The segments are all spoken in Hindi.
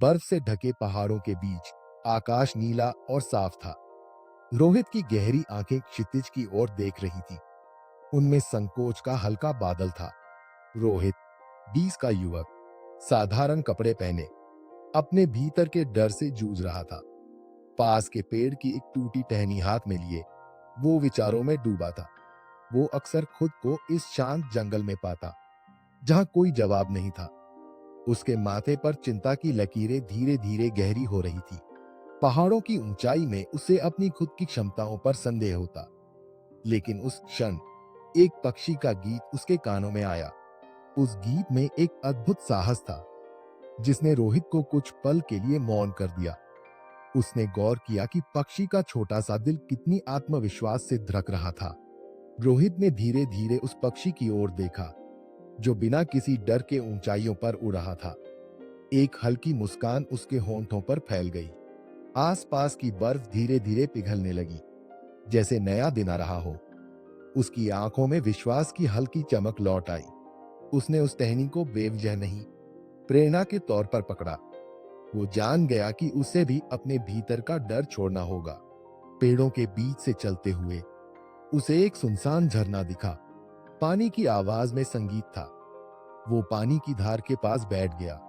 बर्फ से ढके पहाड़ों के बीच आकाश नीला और साफ था। रोहित की गहरी आंखें क्षितिज की ओर देख रही थी। उनमें संकोच का हल्का बादल था। रोहित 20 का युवक, साधारण कपड़े पहने, अपने भीतर के डर से जूझ रहा था। पास के पेड़ की एक टूटी टहनी हाथ में लिए वो विचारों में डूबा था। वो अक्सर खुद को इस शांत जंगल में पाता जहां कोई जवाब नहीं था। उसके माथे पर चिंता की लकीरें धीरे धीरे गहरी हो रही थी। पहाड़ों की ऊंचाई में उसे अपनी खुद की क्षमताओं पर संदेह होता। लेकिन उस क्षण एक पक्षी का गीत उसके कानों में आया। उस गीत में एक अद्भुत साहस था जिसने रोहित को कुछ पल के लिए मौन कर दिया। उसने गौर किया कि पक्षी का छोटा सा दिल कितनी आत्मविश्वास से धड़क रहा था। रोहित ने धीरे धीरे उस पक्षी की ओर देखा जो बिना किसी डर के ऊंचाइयों पर उड़ रहा था। एक हल्की मुस्कान उसके होंठों पर फैल गई। आसपास की बर्फ धीरे धीरे पिघलने लगी, जैसे नया दिन आ रहा हो। उसकी आंखों में विश्वास की हल्की चमक लौट आई। उसने उस टहनी को बेवजह नहीं, प्रेरणा के तौर पर पकड़ा। वो जान गया कि उसे भी अपने भीतर का डर छोड़ना होगा। पेड़ों के बीच से चलते हुए उसे एक सुनसान झरना दिखा। पानी की आवाज में संगीत था। वो पानी की धार के पास बैठ गया।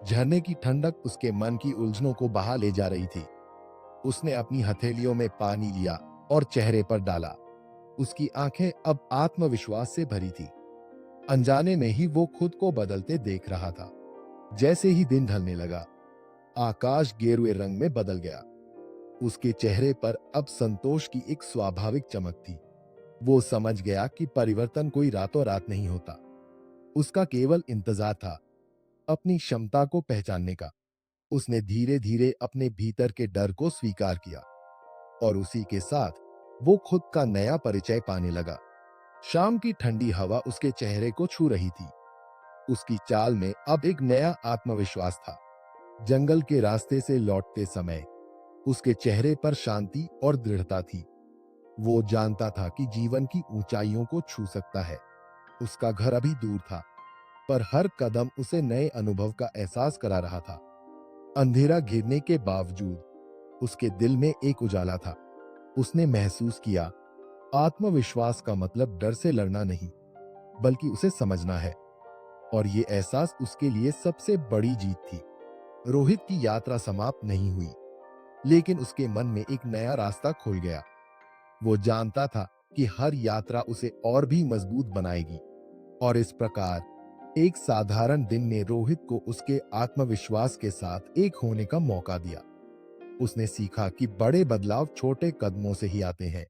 झरने की ठंडक उसके मन की उलझनों को बहा ले जा रही थी। उसने अपनी हथेलियों में पानी लिया और चेहरे पर डाला। उसकी आंखें अब आत्मविश्वास से भरी थी। अनजाने में ही वो खुद को बदलते देख रहा था। जैसे ही दिन ढलने लगा, आकाश गेरुए रंग में बदल गया। उसके चेहरे पर अब संतोष की एक स्वाभाविक चमक थी। वो समझ गया कि परिवर्तन कोई रातों रात नहीं होता। उसका केवल इंतजार था, अपनी क्षमता को पहचानने का। उसने धीरे धीरे अपने भीतर के डर को स्वीकार किया और उसी के साथ वो खुद का नया परिचय पाने लगा। शाम की ठंडी हवा उसके चेहरे को छू रही थी। उसकी चाल में अब एक नया आत्मविश्वास था। जंगल के रास्ते से लौटते समय उसके चेहरे पर शांति और दृढ़ता थी। वो जानता था कि जीवन की ऊंचाइयों को छू सकता है। उसका घर अभी दूर था, पर हर कदम उसे नए अनुभव का एहसास करा रहा था। अंधेरा घिरने के बावजूद उसके दिल में एक उजाला था। उसने महसूस किया, आत्मविश्वास का मतलब डर से लड़ना नहीं, बल्कि उसे समझना है। और ये एहसास उसके लिए सबसे बड़ी जीत थी। रोहित की यात्रा समाप्त नहीं हुई, लेकिन उसके मन में एक नया रास्ता खुल गया। वो जानता था कि हर यात्रा उसे और भी मजबूत बनाएगी। और इस प्रकार एक साधारण दिन ने रोहित को उसके आत्मविश्वास के साथ एक होने का मौका दिया। उसने सीखा कि बड़े बदलाव छोटे कदमों से ही आते हैं।